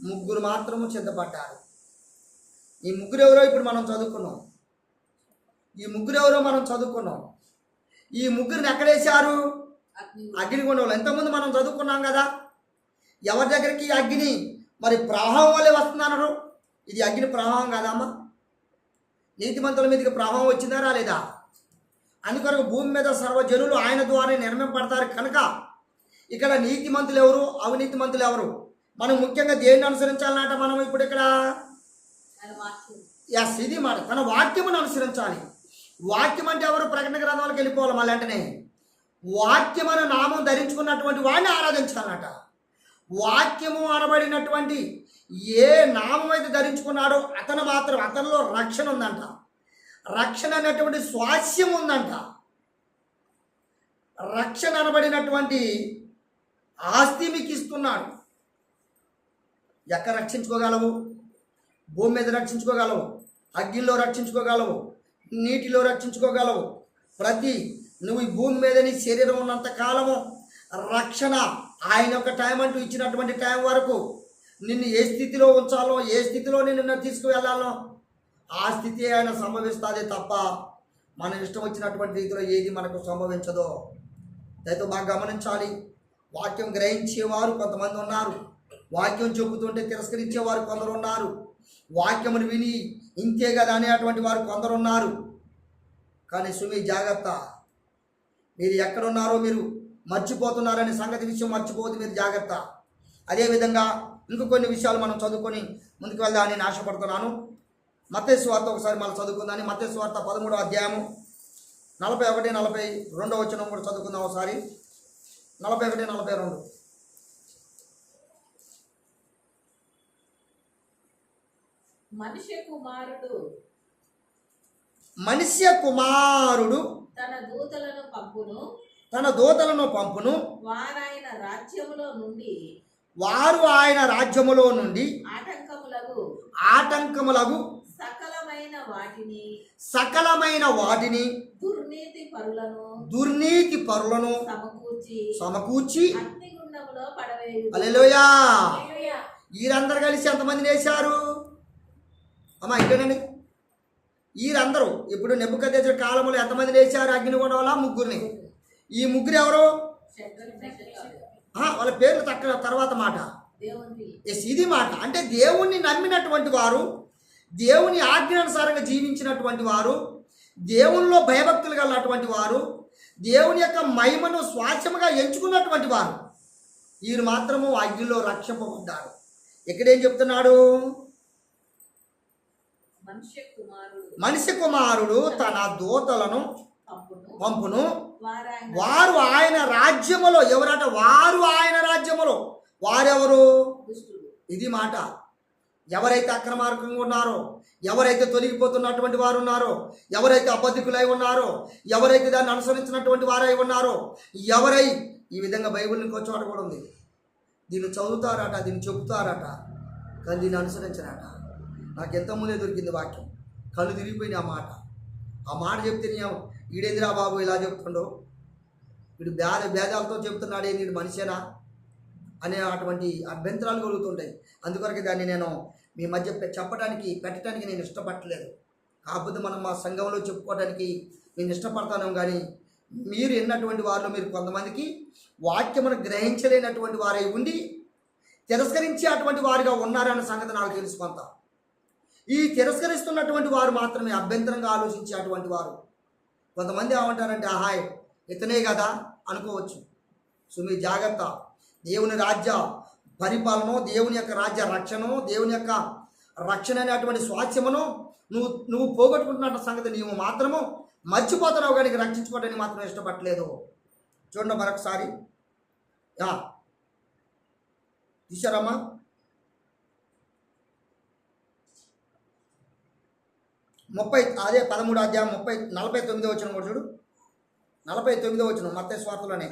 ముగ్గురు మాత్రము చింతపడ్డారు. ఈ ముగ్గురు ఎవరో ఇప్పుడు మనం చదువుకున్నాం. ఈ ముగ్గురిని ఎక్కడేశారు? అగ్నిగుండంలో. ఇంతకుముందు మనం చదువుకున్నాం కదా, ఎవరి దగ్గరికి అగ్ని మరి ప్రవాహం వల్లే వస్తున్నారు. ఇది అగ్ని ప్రవాహం కాదమ్మా? నీతిమంతుల మీదకి ప్రవాహం వచ్చిందా రాలేదా? అందుకొరకు భూమి మీద సర్వజనులు ఆయన ద్వారా నిర్మింపడతారు కనుక ఇక్కడ నీతిమంతులు ఎవరు, అవినీతిమంతులు ఎవరు? మనం ముఖ్యంగా దేన్ని అనుసరించాలన్నట? మనం ఇప్పుడు ఇక్కడ ఎస్, ఇది మాట, తన వాక్యమును అనుసరించాలి. వాక్యం అంటే ఎవరు? ప్రకటన గ్రంథాలకు వెళ్ళిపోవాలి. మళ్ళీ వెంటనే వాక్యమను నామం ధరించుకున్నటువంటి వాడిని ఆరాధించాలన్నట. వాక్యము అనబడినటువంటి ఏ నామం అయితే ధరించుకున్నాడో అతను మాత్రం, అతనిలో రక్షణ ఉందంట. రక్షణ అనేటువంటి స్వాస్యం ఉందంట. రక్షణ అనబడినటువంటి ఆస్తి మీకు ఇస్తున్నాడు. ఎక్కడ రక్షించుకోగలవు? భూమి మీద రక్షించుకోగలవు, అగ్నిలో రక్షించుకోగలవు, నీటిలో రక్షించుకోగలవు. నువ్వు ఈ భూమి మీద నీ శరీరం ఉన్నంత కాలము రక్షణ ఆయన ఒక టైం అంటూ ఇచ్చినటువంటి టైం వరకు నిన్ను ఏ స్థితిలో ఉంచాలో, ఏ స్థితిలో నిన్ను తీసుకువెళ్ళాలో ఆ స్థితి ఆయన సంభవిస్తుంది తప్ప మన ఇష్టం వచ్చినటువంటి రీతిలో ఏది మనకు సంభవించదో. దయతో బాగా గమనించాలి. వాక్యం గ్రహించేవారు కొంతమంది ఉన్నారు, వాక్యం చెబుతుంటే తిరస్కరించేవారు కొందరు ఉన్నారు, వాక్యమును విని ఇంతే కదా అనేటువంటి వారు కొందరు ఉన్నారు. కానీ సుమి జాగ్రత్త, మీరు ఎక్కడున్నారో మీరు మర్చిపోతున్నారనే సంగతి విషయం మర్చిపోదు, మీరు జాగ్రత్త. అదేవిధంగా ఇంకో కొన్ని విషయాలు మనం చదువుకొని ముందుకు వెళ్దామని నేను ఆశపడుతున్నాను. మత్తయి సువార్త ఒకసారి మళ్ళీ చదువుకుందామని. మత్తయి సువార్త 13వ అధ్యాయము 41, 42 వచనం కూడా చదువుకుందాం ఒకసారి. 41, 42. మనుష్య కుమారుడు తన దూతలను పంపును, వారు ఆయన రాజ్యములో నుండి ఆటంకములగు సకలమైన వాటిని దుర్నీతి పరులను సమకూర్చి హల్లెలూయా. వీరందరూ కలిసి ఎంతమందిని వేశారు అమ్మా? ఇక్కడండి, వీరందరూ ఇప్పుడు నెబుకద్నెజరు కాలంలో ఎంతమందిని వేశారు అగ్నిగుండం వల్ల? ముగ్గురిని. ఈ ముగ్గురు ఎవరు? వాళ్ళ పేర్లు తర్వాత మాట. ఎస్, ఇది మాట. అంటే దేవుణ్ణి నమ్మినటువంటి వారు, దేవుని ఆజ్ఞానుసారంగా జీవించినటువంటి వారు, దేవునిలో భయభక్తులు కలిగినటువంటి వారు, దేవుని యొక్క మహిమను స్వాస్థ్యముగా ఎంచుకున్నటువంటి వారు, వీరు మాత్రము అగ్నిలో రక్షింపబడ్డారు. ఇక్కడేం చెప్తున్నాడు? మనిషి కుమారుడు తన దూతలను పంపును, వారు ఆయన రాజ్యములో. ఎవరట? వారు ఆయన రాజ్యములో. వారెవరు? ఇది మాట. ఎవరైతే అక్రమార్గంగా ఉన్నారో, ఎవరైతే తొలగిపోతున్నటువంటి వారు ఉన్నారో, ఎవరైతే అబద్ధికులై ఉన్నారో, ఎవరైతే దాన్ని అనుసరించినటువంటి వారై ఉన్నారో, ఎవరై ఈ విధంగా బైబిల్ని ఇంకో కూడా ఉంది, దీన్ని చదువుతారట, దీన్ని చెబుతారట, కానీ దీన్ని అనుసరించారట. నాకు ఎంతమందే దొరికింది వాక్యం, కళ్ళు తిరిగిపోయినాయి ఆ మాట చెప్తే ఈడేంద్రా బాబు ఇలా చెప్తుండో, వీడు భేదాలతో చెప్తున్నాడే, వీడు మనిషేనా అనే అటువంటి అభ్యంతరాలు కలుగుతుంటాయి. అందుకొరకు దాన్ని నేను మీ మధ్య పెట్టడానికి నేను ఇష్టపడలేదు. కాకపోతే మనం మా సంఘంలో చెప్పుకోవడానికి నేను ఇష్టపడతాను. కానీ మీరు ఎన్నటువంటి వారిలో మీరు కొంతమందికి వాక్యమును గ్రహించలేనటువంటి వారై ఉండి తిరస్కరించే అటువంటి వారిగా ఉన్నారన్న సంగతి నాకు తెలుసు. కొంత ఈ తిరస్కరిస్తున్నటువంటి వారు మాత్రమే అభ్యంతరంగా ఆలోచించే అటువంటి వారు. కొంతమంది ఏమంటారంటే ఆహాయ్ ఇతనే కదా అనుకోవచ్చు. సో మీ జాగ్రత్త. దేవుని రాజ్య పరిపాలన, దేవుని యొక్క రాజ్య రక్షణ, దేవుని యొక్క రక్షణ అనేటువంటి స్వాస్థ్యమును నువ్వు పోగొట్టుకుంటున్న సంగతి నీవు మాత్రము మర్చిపోతున్నావు, కానీ రక్షించుకోవడానికి మాత్రం ఇష్టపడలేదు. చూడండి మరొకసారి తీశారమ్మా. అదే 13వ అధ్యాయం 49వ వచనం కూడా చూడు. 49వ వచనం మత్తయి సువార్తలోనే.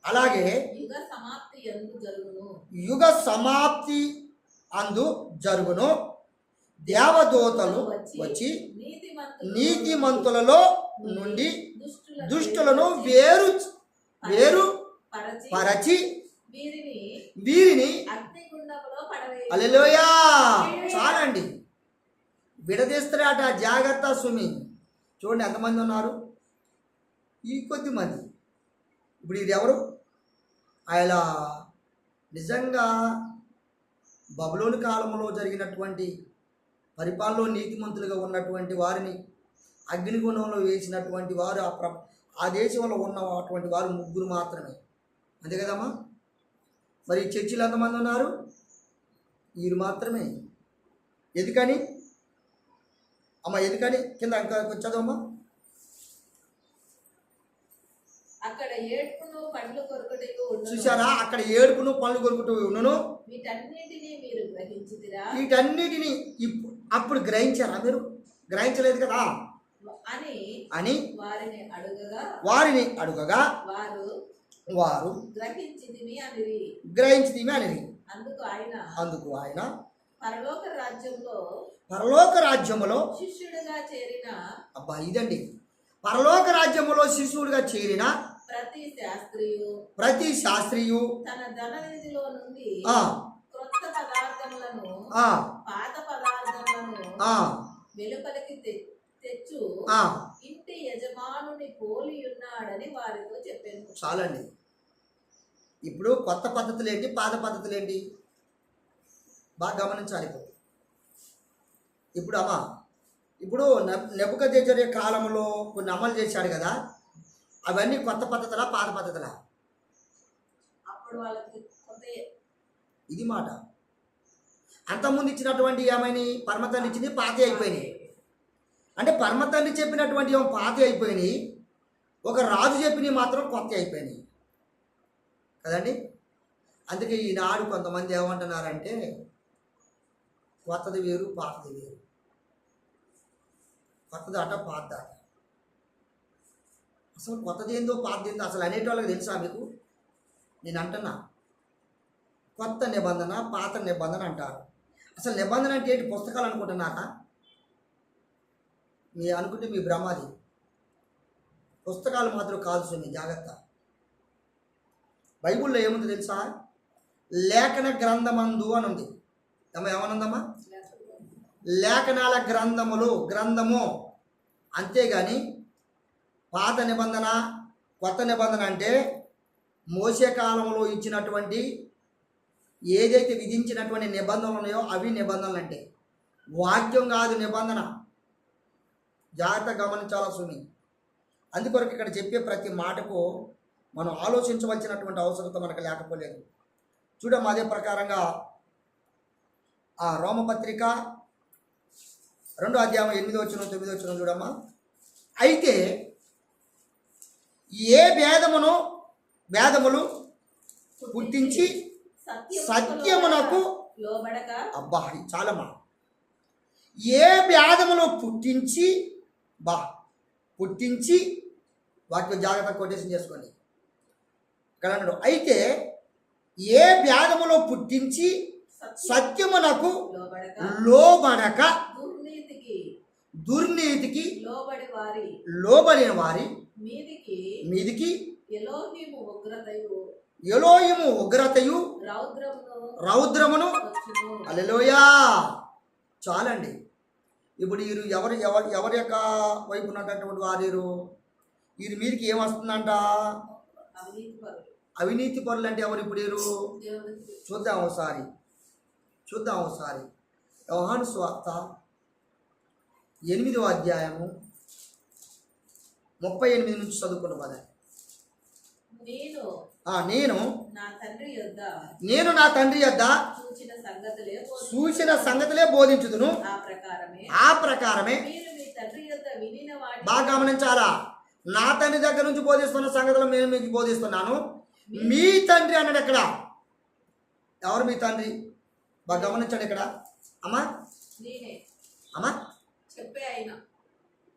అలాగే యుగ సమాప్తి అందు జరుగును, దేవదూతలు వచ్చి నీతిమంతులలో నుండి దుష్టులను వేరు పరచి వీరిని వీరిని అగ్నిగుండంలో పడవేయును. హల్లెలూయా. చాలండి, విడదీస్తారట. జాగ్రత్త సుమి. చూడండి ఎంతమంది ఉన్నారు, ఈ కొద్ది మంది. ఇప్పుడు ఇది ఎవరు? ఆయన నిజంగా బబులోను కాలంలో జరిగినటువంటి పరిపాలనలో నీతిమంతులుగా ఉన్నటువంటి వారిని అగ్నిగుండంలో వేసినటువంటి వారు ఆ దేశంలో ఉన్నటువంటి వారు 3 మాత్రమే. అంతే కదమ్మా? మరి చర్చిలు ఎంతమంది ఉన్నారు? వీరు మాత్రమే. ఎందుకని అమ్మా? ఎందుకని? కింద ఇంకా చదవమ్మా. అక్కడ ఏడ్పును పండ్లు కొరుకుటయు ఉండును. చూసారా? అక్కడ ఏడుపును పండ్లు కొరుకుతూ ఉన్నను. వీటన్నిటిని మీరు గ్రహించితిరా వీటన్నిటిని అప్పుడు గ్రహించారా? మీరు గ్రహించలేదు కదా అని అని వారిని అడుగగా వారు గ్రహించితిమి అనిరి. గ్రహించితిమి అనేది. అందుకు ఆయన పరలోక రాజ్యములో శిష్యుడిగా చేరిన అబ్బా ఇదండి, పరలోక రాజ్యములో శిష్యుడిగా చేరిన ప్రతి శాస్త్రియు తన ధననిధిలో నుండి ఆ క్రొత్త పదార్థములను పాత పదార్థములను వెలుపలికి తెచ్చు ఇంటి యజమానుని పోలి ఉన్నాడని వారితో చెప్పాను. చాలండి. ఇప్పుడు కొత్త పద్ధతులు ఏంటి, పాత పద్ధతులు ఏంటి బాగా గమనించాలి. ఇప్పుడు అమ్మా, ఇప్పుడు నెబుకద్నెజరు కాలంలో కొన్ని అమలు చేశాడు కదా, అవన్నీ కొత్త పద్ధతులా పాత పద్ధతులా? అప్పుడు వాళ్ళకి ఇది మాట. అంతకుముందు ఇచ్చినటువంటి ఏమైనా పరమతండ్రి ఇచ్చింది పాతే అయిపోయినాయి. అంటే పరమతండ్రి చెప్పినటువంటి ఏమో పాతే అయిపోయినాయి, ఒక రాజు చెప్పినవి మాత్రం కొత్త అయిపోయినాయి కదండి. అందుకే ఈనాడు కొంతమంది ఏమంటున్నారంటే కొత్తది వేరు పాతది వేరు, కొత్తది అట పాత అట. అసలు కొత్తది ఏందో పాతది ఏందో అసలు అనేటి వాళ్ళకి తెలుసా మీకు? నేను అంటున్నా, కొత్త నిబంధన పాత నిబంధన అంటారు. అసలు నిబంధన అంటే ఏంటి? పుస్తకాలు అనుకుంటున్నారా? మీ అనుకుంటే మీ బ్రహ్మాది. పుస్తకాలు మాత్రం కాదు సుమి, జాగ్రత్త. బైబిల్లో ఏముంది తెలుసా? లేఖన గ్రంథమందు అని ఉంది. ఏమనుందమ్మా? లేఖనాల గ్రంథము. అంతేగాని పాత నిబంధన కొత్త నిబంధన అంటే మోసే కాలంలో ఇచ్చినటువంటి ఏదైతే విధించినటువంటి నిబంధనలు ఉన్నాయో అవి నిబంధనలు అంటే, వాక్యం కాదు నిబంధన. జాగ్రత్త గమనించాలా సుమి. అందుకొరకు ఇక్కడ చెప్పే ప్రతి మాటకు మనం ఆలోచించవలసినటువంటి అవసరత మనకు లేకపోలేదు. చూడమ్మా, అదే ప్రకారంగా ఆ రోమపత్రిక 2వ అధ్యాయం 8వ వచనం 9వ వచనం చూడమ్మా. అయితే ఏ భేదములు పుట్టించి సత్యమునకు అబ్బా చాలమ్మా. ఏ భేదములు పుట్టించి వాటిలో జాగ్రత్త కొటేషన్ చేసుకోండి. ఇక్కడ అన్నాడు, అయితే ఏ భేదములో పుట్టించి సత్యమునకు లోబడక దుర్నీతికి లోబడిన వారి మీదికి ఎలోహిము ఉగ్రతయు రౌద్రమును. హల్లెలూయా. చాలండి. ఇప్పుడు వీరు ఎవరి యొక్క వైపు ఉన్నటువంటి వారు వీరి మీదకి ఏమొస్తుందంట? అవినీతి పరులు అంటే ఎవరు? ఇప్పుడు వీరు చూద్దాం ఒకసారి. యోహాను సువార్త 8వ అధ్యాయము 38 నుంచి చదువుకున్నాం కదా. నేను నా తండ్రి యొద్ద చూసిన సంగతులే బోధించుదును. ఆ ప్రకారమే బాగా గమనించాలా. నా తండ్రి దగ్గర నుంచి బోధిస్తున్న సంగతులు నేను మీకు బోధిస్తున్నాను. మీ తండ్రి అన్నాడు ఎక్కడ? ఎవరు మీ తండ్రి? బాగా గమనించండి ఇక్కడ. అమ్మా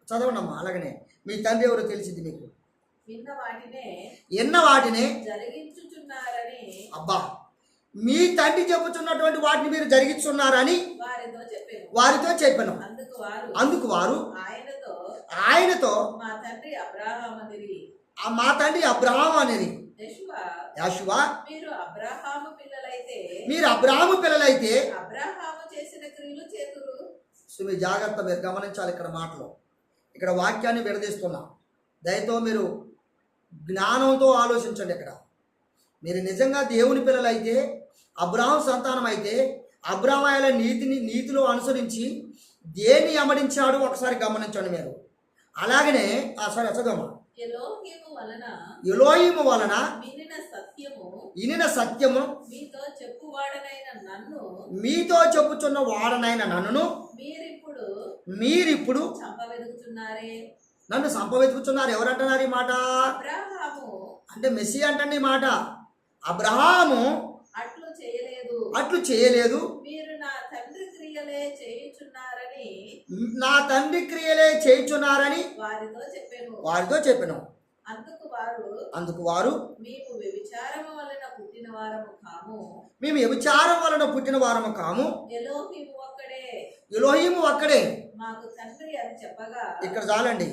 చదవండి అమ్మా. అలాగనే మీ తండ్రి ఎవరో తెలిసింది మీకు. ఎన్న వాటినే అబ్బా మీ తండ్రి చెప్పుచున్నటువంటి వాటిని మీరు జరిగిస్తున్నారని వారితో చెప్పాను. అందుకు వారు ఆయనతో మా తండ్రి అబ్రహాము అనేది యెషువా, యాషువా, మీరు అబ్రహాము పిల్లలైతే మీరు అబ్రహాము పిల్లలైతే. అబ్రహాము చేసిన క్రియలు చేతురు. సో మీరు జాగ్రత్త, మీరు గమనించాలి ఇక్కడ మాటలు. ఇక్కడ వాక్యాన్ని విడదీస్తున్నా, దయతో మీరు జ్ఞానంతో ఆలోచించండి. ఇక్కడ మీరు నిజంగా దేవుని పిల్లలైతే, అబ్రహాము సంతానం అయితే, అబ్రహాము ఆయన నీతిలో అనుసరించి దేన్ని అమడించాడు ఒకసారి గమనించండి మీరు. అలాగనే సరే చదవమ్మా. ఎలోహిము వలన ఇనిన సత్యము మీతో చెప్పుచున్న వాడనైన నన్ను మీరిప్పుడు నన్ను సంపవెతుకుచున్నారు. ఎవరంటున్నారు ఈ మాట? అంటే మెస్సీ అంటండి ఈ మాట. అబ్రహాము అట్లు చేయలేదు, నా తండ్రి క్రియలే చేయుచున్నారని వారితో చెప్పాను. అందుకు వారు మేము వ్యభిచారం వలన పుట్టిన వారము కాము, ఎలోహిము ఒక్కడే మాకు తండ్రి అని చెప్పగా. ఇక్కడ చాలండి.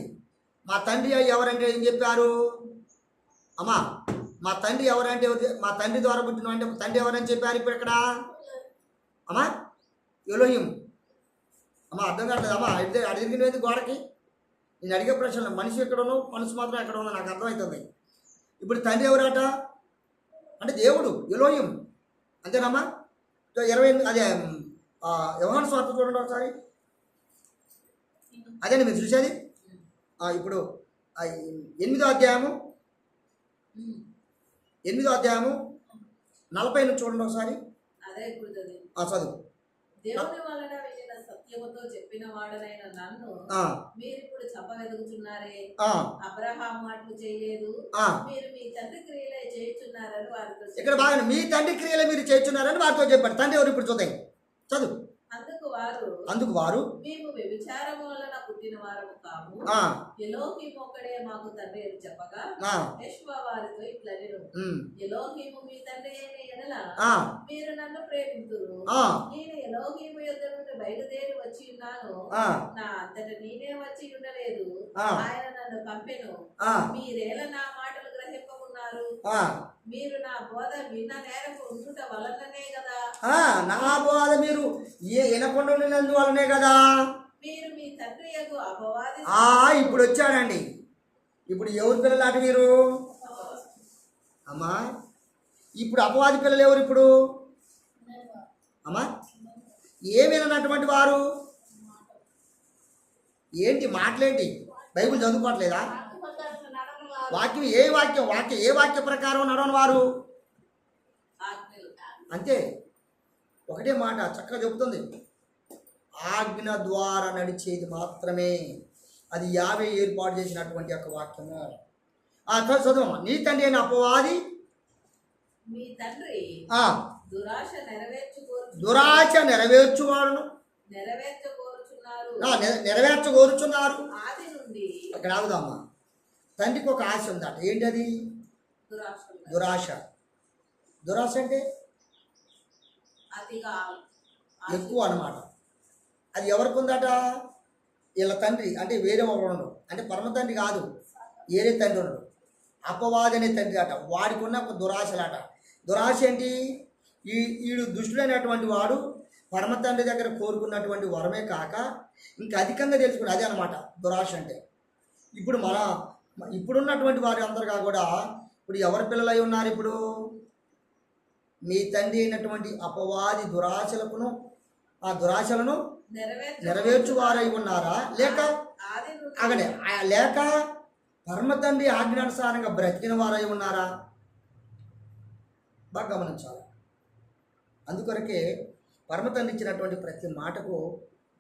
మా తండ్రి ఎవరంటే ఏం చెప్పారు అమ్మా? మా తండ్రి ఎవరంటే, మా తండ్రి ద్వారా పుట్టిన అంటే తండ్రి ఎవరని చెప్పారు ఇప్పుడు ఇక్కడ అమ్మా? ఎలోహిం. అమ్మా అర్థం కావట్లేదు అమ్మా. అడిగినది గోడకి. నేను అడిగే ప్రశ్నలు మనిషి ఎక్కడ ఉన్నావు, మనసు మాత్రం ఎక్కడ ఉందో నాకు అర్థమవుతుంది. ఇప్పుడు తండ్రి ఎవరట అంటే దేవుడు, ఎలోహిం. అంతేనమ్మా? 28 అదే యోహాను సువార్త చూడండి ఒకసారి. అదేండి మీరు చూసేది. ఇప్పుడు 8వ అధ్యాయము 40 నుంచి చూడండి ఒకసారి. చదువు. దేవుని వలన వెళ్ళిన సత్యముతో చెప్పిన వాడనైన నన్ను మీరిప్పుడు చంపవెదుగుచున్నారే. అబ్రహాము అట్లు చేయలేదు, మీరు మీ తండ్రి క్రియలే చేయుచున్నారని వారితో. ఇక్కడ బాగా మీ తండ్రి క్రియలే మీరు చేయుచున్నారని వారితో చెప్పాడు. తండ్రి ఎవరు ఇప్పుడు చూద్దాం, చదువు. అందుకు వారు మేము వ్యభిచారము వలన పుట్టిన వారము కాము, ఎలోహిము ఒక్కడే మాకు తండ్రి అని చెప్పగా. యెషువా వారితో ఇట్లనెను, ఎలోహిము మీ తండ్రి అయిన ఎడల మీరు నన్ను ప్రేమింతురు. నేను ఎలోహిము యొద్ద నుండి బయలుదేరి వచ్చి ఉన్నాను, నా అంతట నేనే వచ్చి ఉండలేదు, ఆయన నన్ను పంపెను. మీరేలా నా మాటలు గ్రహింపకున్నారు? మీరు నా బోధ విన్న నేరకు ఉండుట వలననే కదా. నా బోధ మీరు వినకుండా ఉన్నందువలనే కదా. మీరు మీ తండ్రి యొక్క అపవాది. ఇప్పుడు వచ్చాడండి. ఇప్పుడు ఎవరు పిల్లలు అటు మీరు అమ్మా? ఇప్పుడు అపవాది పిల్లలు ఎవరు ఇప్పుడు అమ్మా? ఏమైనటువంటి వారు ఏంటి మాటలేంటి? బైబిల్ చదువుకోవట్లేదా? వాక్యం ఏ వాక్య ప్రకారం నడవని వారు అంతే. ఒకటే మాట చక్కగా చెబుతుంది, ఆజ్ఞ ద్వారా నడిచేది మాత్రమే. అది యావే ఏర్పాటు చేసినటువంటి యొక్క వాక్యము. చదువు. నీ తండ్రి అయిన అపవాది మీ తండ్రి దురాశ నెరవేర్చువాడును నెరవేర్చగోరుచున్నారు. అక్కడ ఆగుదామా. తండ్రికి ఒక ఆశ ఉందట. ఏంటది? దురాశ అంటే ఎక్కువ అన్నమాట. అది ఎవరికి ఉందట? వీళ్ళ తండ్రి అంటే వేరే ఒకడు, అంటే పరమ తండ్రి కాదు, వేరే తండ్రి ఉన్నాడు. అపవాది అనే తండ్రి అట. వాడికి ఉన్న ఒక దురాశలాట. దురాశ ఏంటి? వీడు దుష్టుడైనటువంటి వాడు పరమ తండ్రి దగ్గర కోరుకున్నటువంటి వరమే కాక ఇంకా అధికంగా తెలుసుకుని, అదే అనమాట దురాశ అంటే. ఇప్పుడు ఇప్పుడున్నటువంటి వారి అందరిగా కూడా ఇప్పుడు ఎవరి పిల్లలై ఉన్నారు? ఇప్పుడు మీ తండ్రి అయినటువంటి అపవాది ఆ దురాశలను నెరవేర్చువారై ఉన్నారా? లేక పరమ తండ్రి ఆజ్ఞానుసారంగా బ్రతికిన వారై ఉన్నారా? బాగా గమనించాలి. అందుకొరకే పరమ తండ్రి ఇచ్చినటువంటి ప్రతి మాటకు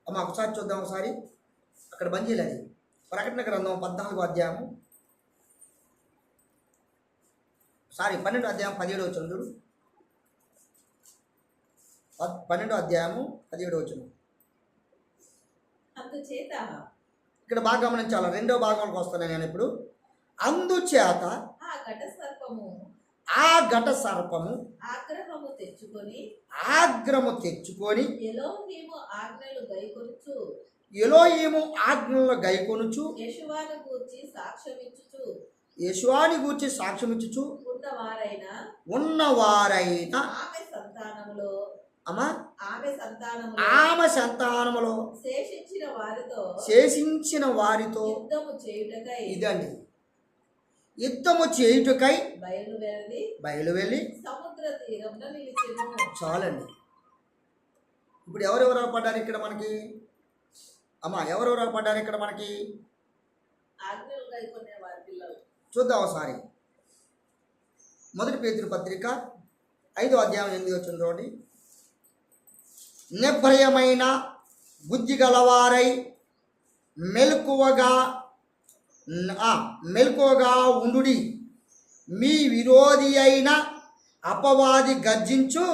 ఒకసారి చూద్దాం. ఒకసారి అక్కడ బంద్ చేయలేదు. ప్రకటన గ్రంథం 14వ అధ్యాయము 12వ అధ్యాయం 17వ వచనం చూడు. 12వ అధ్యాయము 17వ వచనం. ఇక్కడ బాగా గమనించాలి. 2వ భాగంలోకి వస్తున్నాను నేను ఇప్పుడు. అందుచేత ఆ ఘట సర్పము ఆగ్రహము తెచ్చుకొని ఎలోహిము ఆజ్ఞలు గైకొనుచు యేషువాని గూర్చి సాక్ష్యం ఇచ్చుచు ఉన్నవారైన ఆమె సంతానములో శేషించిన వారితో ఇదండి యుద్ధము చేయుటకై బయలువెళ్ళి సముద్ర తీరంలో నిలిచెను. చాలండి. ఇప్పుడు ఎవరెవరు పడ్డారు ఇక్కడ మనకి? ఎవరెవరు పడ్డారు ఇక్కడ మనకి? ఆజ్ఞలు గైకొనే వారి పిల్లలు. చూద్దాం ఒకసారి. మొదటి పేతురు పత్రిక 5వ అధ్యాయం 8వ వచనం చూడండి. నిర్భయమైన బుద్ధి గలవారై మెలకువగా ఉండుడి. మీ విరోధి అయిన అపవాది గర్జించు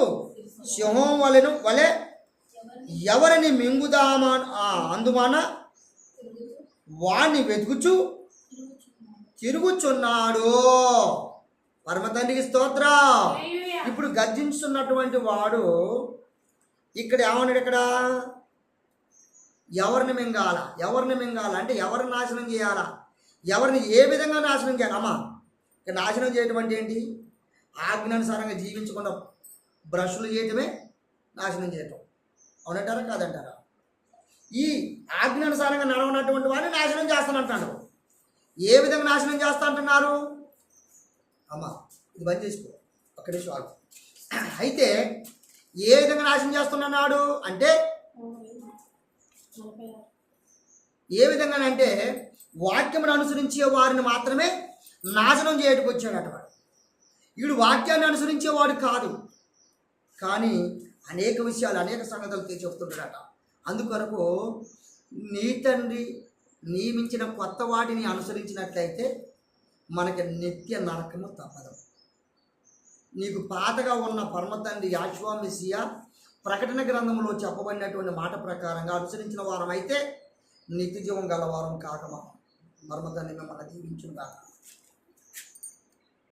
సింహం వలె ఎవరిని మింగుదామా అందుమాన వాణ్ణి వెతుకుచు తిరుగుచున్నాడు. పరమ తండ్రికి స్తోత్రం. ఇప్పుడు గర్జించుతున్నటువంటి వాడు ఇక్కడ ఏమన్నాడు? ఇక్కడ ఎవరిని మింగాల అంటే ఎవరిని నాశనం చేయాలా, ఎవరిని ఏ విధంగా నాశనం చేయాలి? ఇక నాశనం చేయటం అంటే ఏంటి? ఆజ్ఞానుసారంగా జీవించకుండా బ్రష్లు చేయటమే నాశనం చేయటం. అవునంటారా కాదంటారా? ఈ ఆజ్ఞానుసారంగా నడవనటువంటి వాడిని నాశనం చేస్తానంటాడు. ఏ విధంగా నాశనం చేస్తా అంటున్నారు? ఇది బంద్ చేసుకో అక్కడే షాక్. అయితే ఏ విధంగా నాశనం చేస్తున్నాడు అంటే ఏ విధంగా అంటే వాక్యమును అనుసరించే వారిని మాత్రమే నాశనం చేయడానికి వచ్చాడు అటవాడు. వీడు వాక్యాన్ని అనుసరించేవాడు కాదు, కానీ అనేక విషయాలు అనేక సంగతులు చెప్తుంటాడట. అందుకొరకు నీ తండ్రి నియమించిన కొత్త వాటిని అనుసరించినట్లయితే మనకి నిత్య నరకము తప్పదు. నీకు పాతగా ఉన్న పరమ తండ్రి యెహోవా మెస్సియా ప్రకటన గ్రంథంలో చెప్పబడినటువంటి మాట ప్రకారంగా అనుసరించిన వారం అయితే నిత్య జీవం గలవారం కాకమా. పరమ తండ్రి మిమ్మల్ని దీవించుగాక.